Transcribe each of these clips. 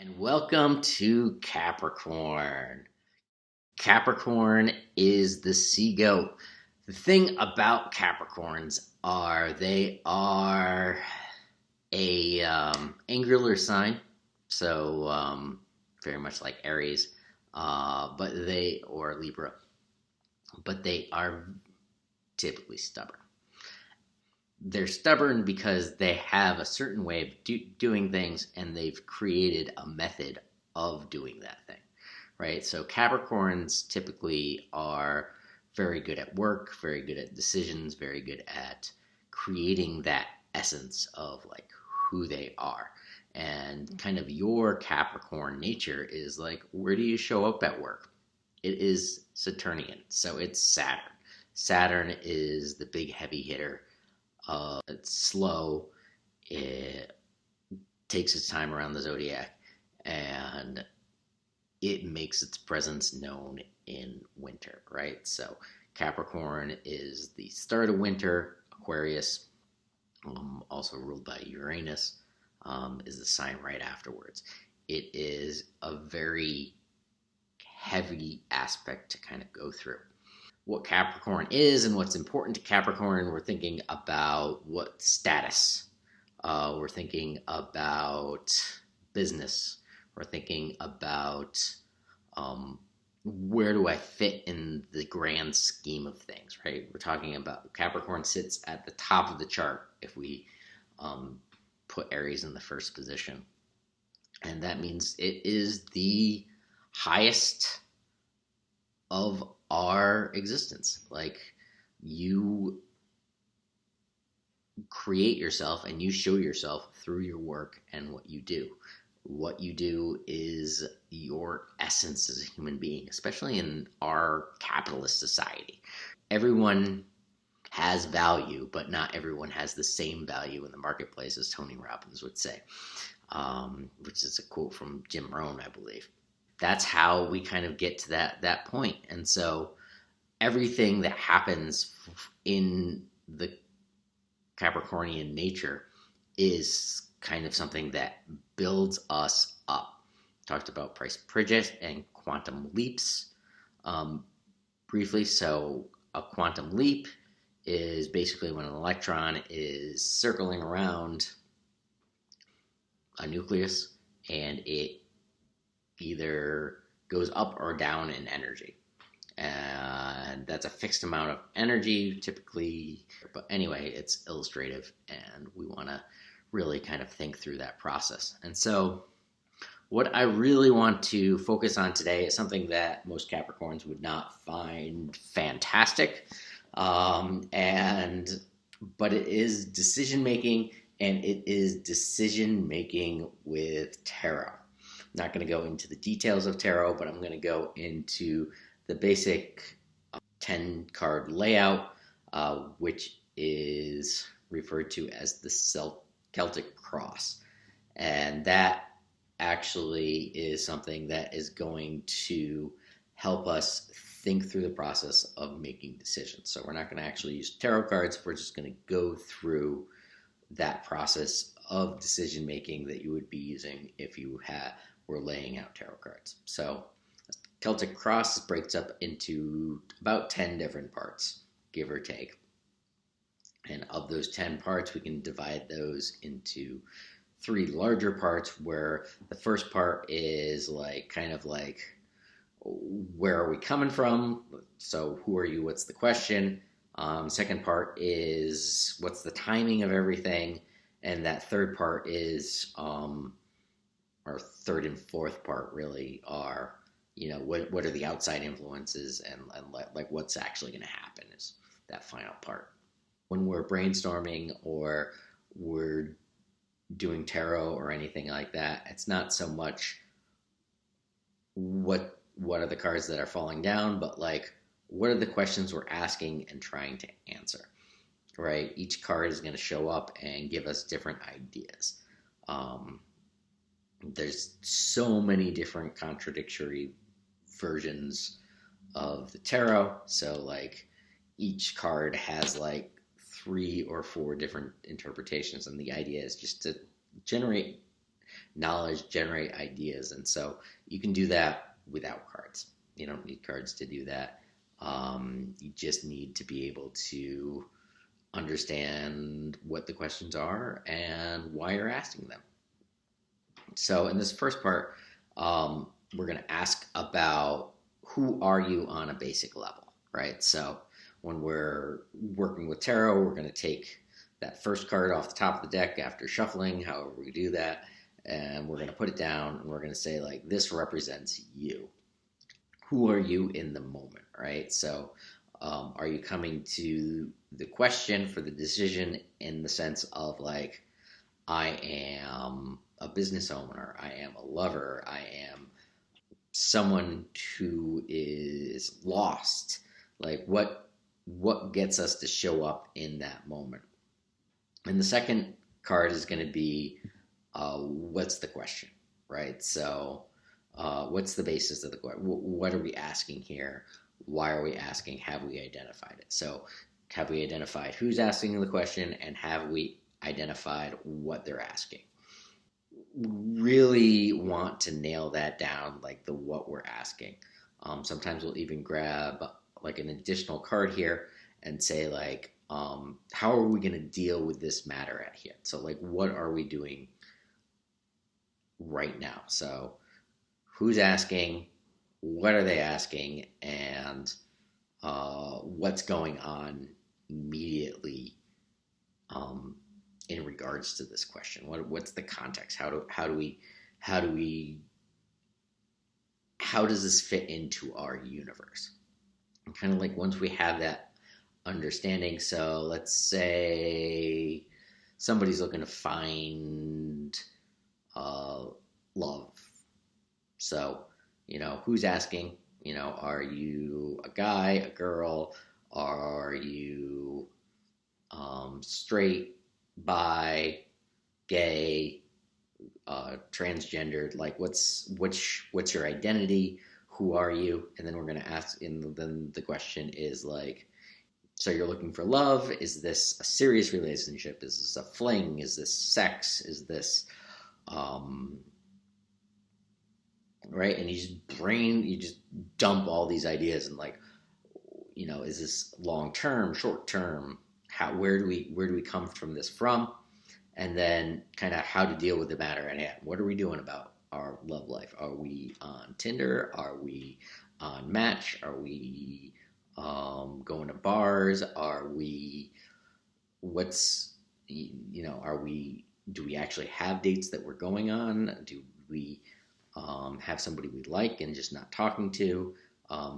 And welcome to Capricorn. Capricorn is the sea goat. The thing about Capricorns are they are a angular sign, so very much like Aries, or Libra, but they are typically stubborn. They're stubborn because they have a certain way of doing things, and they've created a method of doing that thing, right? So Capricorns typically are very good at work, very good at decisions, very good at creating that essence of like who they are. And kind of your Capricorn nature is like, where do you show up at work? It is Saturnian, so it's Saturn. Saturn is the big heavy hitter. It's slow. It takes its time around the zodiac, and it makes its presence known in winter, right? So Capricorn is the start of winter. Aquarius, also ruled by Uranus, is the sign right afterwards. It is a very heavy aspect to kind of go through. What Capricorn is and what's important to Capricorn, we're thinking about what status. We're thinking about business. We're thinking about where do I fit in the grand scheme of things, right? We're talking about Capricorn sits at the top of the chart if we put Aries in the first position. And that means it is the highest of our existence. Like, you create yourself and you show yourself through your work and what you do. What you do is your essence as a human being, especially in our capitalist society. Everyone has value, but not everyone has the same value in the marketplace, as Tony Robbins would say, which is a quote from Jim Rohn, I believe. That's how we kind of get to that point. And so everything that happens in the Capricornian nature is kind of something that builds us up. Talked about price prejudice and quantum leaps briefly. So a quantum leap is basically when an electron is circling around a nucleus and it either goes up or down in energy. And that's a fixed amount of energy typically. But anyway, it's illustrative, and we want to really kind of think through that process. And so what I really want to focus on today is something that most Capricorns would not find fantastic. But it is decision making, and it is decision making with tarot. I'm not going to go into the details of tarot, but I'm going to go into the basic 10 card layout, which is referred to as the Celtic Cross. And that actually is something that is going to help us think through the process of making decisions. So we're not going to actually use tarot cards. We're just going to go through that process of decision making that you would be using if you were laying out tarot cards. So Celtic Cross breaks up into about 10 different parts, give or take. And of those 10 parts, we can divide those into 3 larger parts, where the first part is like kind of like, where are we coming from? So who are you? What's the question? Second part is what's the timing of everything? And that third part is, our third and fourth part really are, what are the outside influences and like what's actually going to happen is that final part. When we're brainstorming or we're doing tarot or anything like that, it's not so much what are the cards that are falling down, but like, what are the questions we're asking and trying to answer, right? Each card is going to show up and give us different ideas. There's so many different contradictory versions of the tarot. So like each card has like 3 or 4 different interpretations. And the idea is just to generate knowledge, generate ideas. And so you can do that without cards. You don't need cards to do that. You just need to be able to understand what the questions are and why you're asking them. So in this first part, we're going to ask about who are you on a basic level, right? So when we're working with tarot, we're going to take that first card off the top of the deck after shuffling, however we do that, and we're going to put it down and we're going to say, like, this represents you. Who are you in the moment, right? So are you coming to the question for the decision in the sense of, like, I am a business owner, I am a lover, I am someone who is lost? Like, what gets us to show up in that moment? And the second card is going to be what's the question, right? So what's the basis of the question? What are we asking here? Why are we asking? Have we identified it? So have we identified who's asking the question, and have we identified what they're asking? Really want to nail that down, like the what we're asking. Sometimes we'll even grab like an additional card here and say, like, how are we going to deal with this matter at hand? So, like, what are we doing right now? So who's asking, what are they asking, and what's going on immediately in regards to this question? What's the context? How does this fit into our universe? And kind of like once we have that understanding, so let's say somebody's looking to find love. So, who's asking? Are you a guy, a girl? Are you straight, bi, gay, transgendered? Like, what's your identity? Who are you? And then we're going to ask, and then the question is, like, so you're looking for love? Is this a serious relationship? Is this a fling? Is this sex? Is this right? And you just dump all these ideas, and, like, is this long term, short term? Where do we come from this from? And then kind of how to deal with the matter at hand. What are we doing about our love life? Are we on Tinder? Are we on Match? Are we going to bars? Are we do we actually have dates that we're going on? Do we have somebody we like and just not talking to?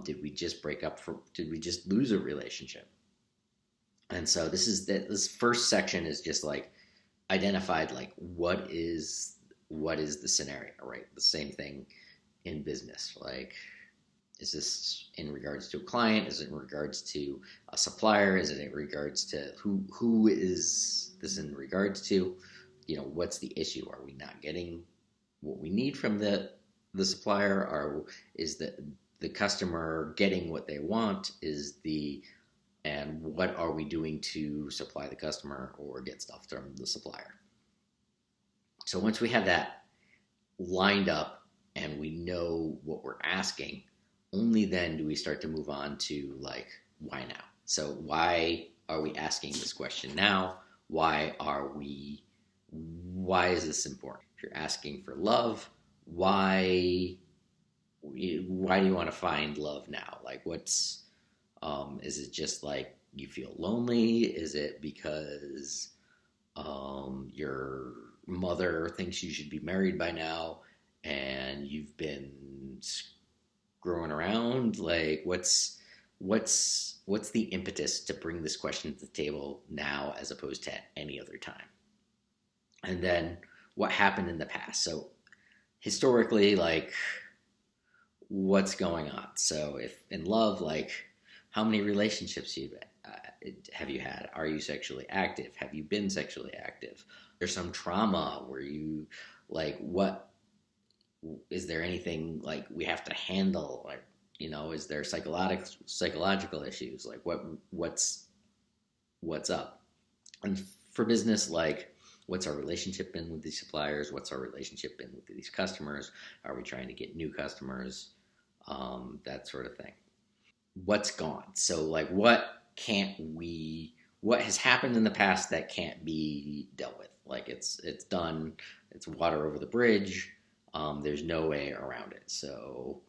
Did we just did we just lose a relationship? And so this first section is just, like, identified, like, what is the scenario, right? The same thing in business. Like, is this in regards to a client? Is it in regards to a supplier? Is it in regards to who is this in regards to? What's the issue? Are we not getting what we need from the supplier? Or is the customer getting what they want? And what are we doing to supply the customer or get stuff from the supplier? So once we have that lined up and we know what we're asking, only then do we start to move on to, like, why now? So why are we asking this question now? Why is this important? If you're asking for love, why do you want to find love now? Like, is it just, like, you feel lonely? Is it because your mother thinks you should be married by now and you've been screwing around? Like, what's the impetus to bring this question to the table now as opposed to any other time? And then what happened in the past? So historically, like, what's going on? So if in love, like, how many relationships have you had? Are you sexually active? Have you been sexually active? There's some trauma where you, like, what is there anything, like, we have to handle? Like, is there psychological issues? Like, what's up? And for business, like, What's our relationship been with these suppliers? What's our relationship been with these customers? Are we trying to get new customers? That sort of thing. What's gone? So like what has happened in the past that can't be dealt with? Like it's done, it's water over the bridge. There's no way around it. So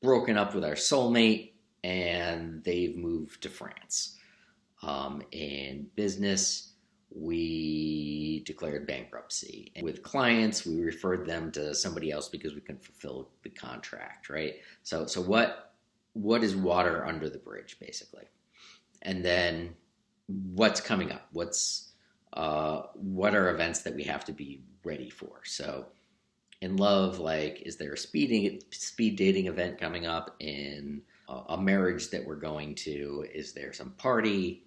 broken up with our soulmate and they've moved to France. In business, we declared bankruptcy. And with clients, we referred them to somebody else because we couldn't fulfill the contract, right? So what is water under the bridge, basically? And then what's coming up? What are events that we have to be ready for? So in love, like, is there a speed dating event coming up? In a marriage that we're going to, is there some party?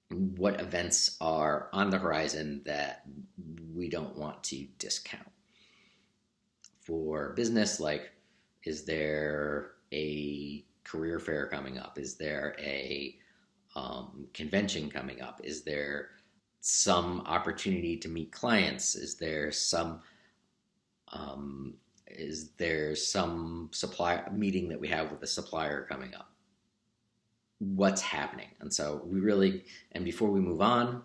What events are on the horizon that we don't want to discount? For business, like, is there a career fair coming up? Is there a convention coming up? Is there some opportunity to meet clients? Is there some supplier meeting that we have with a supplier coming up? What's happening? And so and before we move on,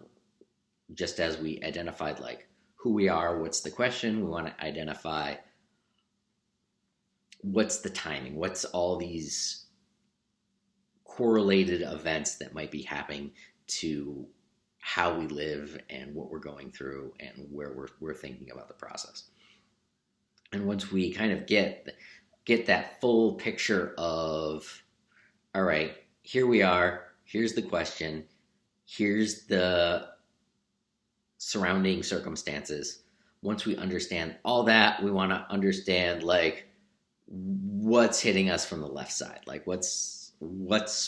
just as we identified like who we are, what's the question, we want to identify what's the timing, what's all these correlated events that might be happening to how we live and what we're going through and where we're thinking about the process. And once we kind of get that full picture of, all right, here we are, here's the question, here's the surrounding circumstances. Once we understand all that, we want to understand like what's hitting us from the left side, like what's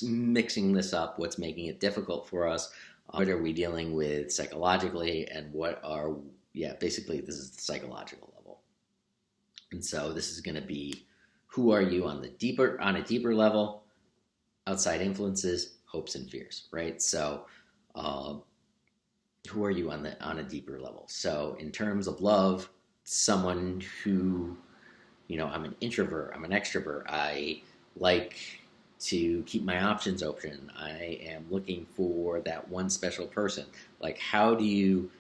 mixing this up, what's making it difficult for us, what are we dealing with psychologically, and basically this is the psychological level. And so this is going to be, who are you on a deeper level, outside influences, hopes and fears, right? So who are you on a deeper level? So in terms of love, someone who, I'm an introvert, I'm an extrovert, I like to keep my options open, I am looking for that one special person. Like, how do you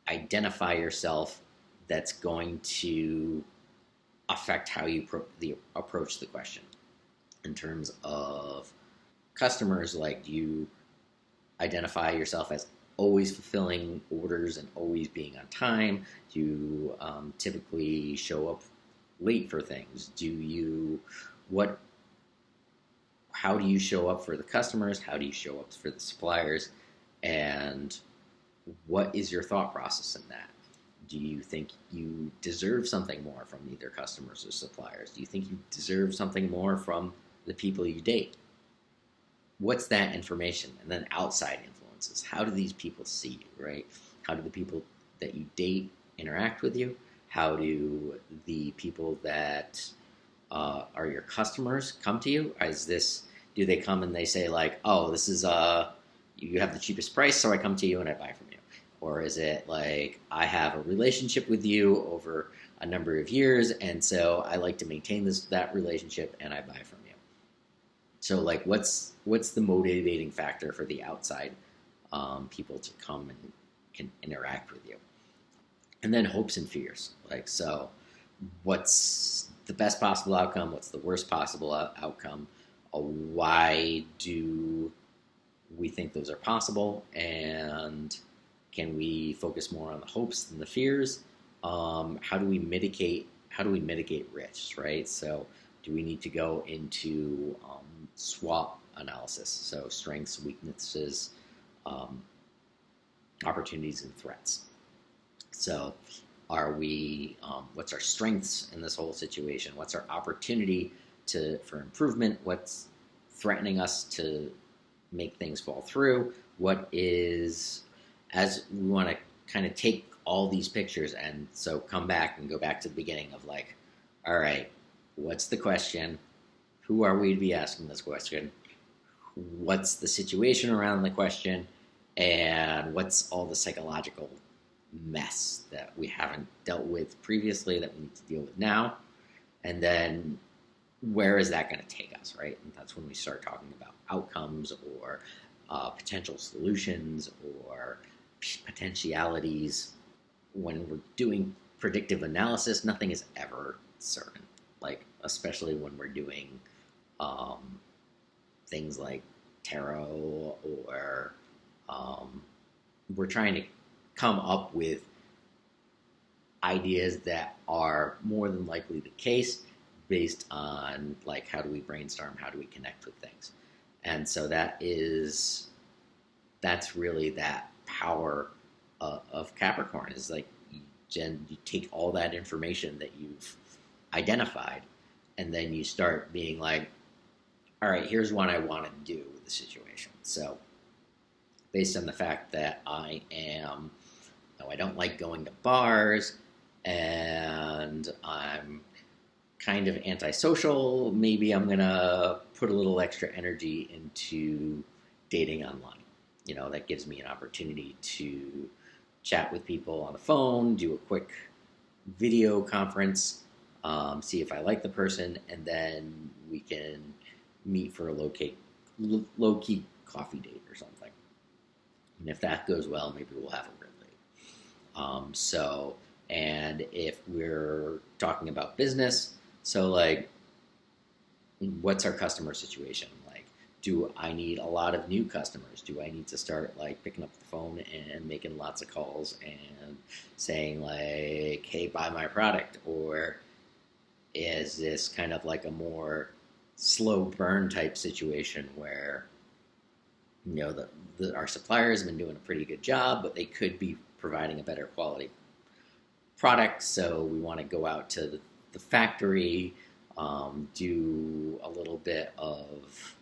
identify yourself that's going to affect how you approach the question? In terms of customers, like, do you identify yourself as always fulfilling orders and always being on time? Do you typically show up late for things? How do you show up for the customers? How do you show up for the suppliers? And what is your thought process in that? Do you think you deserve something more from either customers or suppliers? Do you think you deserve something more from the people you date? What's that information? And then outside influences. How do these people see you, right? How do the people that you date interact with you? How do the people that are your customers come to you? Do they come and they say like, oh, this is you have the cheapest price, so I come to you and I buy from you? Or is it like, I have a relationship with you over a number of years, and so I like to maintain that relationship and I buy from you? So like, what's the motivating factor for the outside people to come and can interact with you? And then hopes and fears. Like, so what's the best possible outcome? What's the worst possible outcome? Why do we think those are possible? And can we focus more on the hopes than the fears? How do we mitigate risks, right? So do we need to go into SWOT analysis? So strengths, weaknesses, opportunities, and threats. So what's our strengths in this whole situation? What's our opportunity for improvement? What's threatening us to make things fall through? As we want to kind of take all these pictures and so come back and go back to the beginning of like, all right, what's the question? Who are we to be asking this question? What's the situation around the question? And what's all the psychological mess that we haven't dealt with previously that we need to deal with now? And then where is that going to take us, right? And that's when we start talking about outcomes or potential solutions or potentialities. When we're doing predictive analysis, nothing is ever certain, like especially when we're doing things like tarot, or we're trying to come up with ideas that are more than likely the case based on like how do we brainstorm, how do we connect with things. And so that's really that power of Capricorn, is like you take all that information that you've identified, and then you start being like, all right, here's what I want to do with the situation. So based on the fact that I don't like going to bars, and I'm kind of antisocial, maybe I'm going to put a little extra energy into dating online. That gives me an opportunity to chat with people on the phone, do a quick video conference, see if I like the person, and then we can meet for a low-key coffee date or something. And if that goes well, maybe we'll have a real date. And if we're talking about business, so like, what's our customer situation? Like, do I need a lot of new customers? Do I need to start like picking up the phone and making lots of calls and saying like, hey, buy my product? Or is this kind of like a more slow burn type situation where, our suppliers have been doing a pretty good job, but they could be providing a better quality product, so we want to go out to the factory, do a little bit of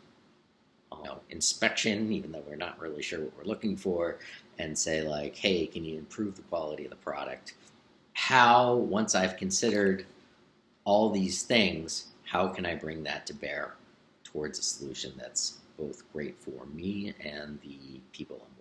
inspection, even though we're not really sure what we're looking for, and say like, hey, can you improve the quality of the product? How, once I've considered all these things, how can I bring that to bear towards a solution that's both great for me and the people I'm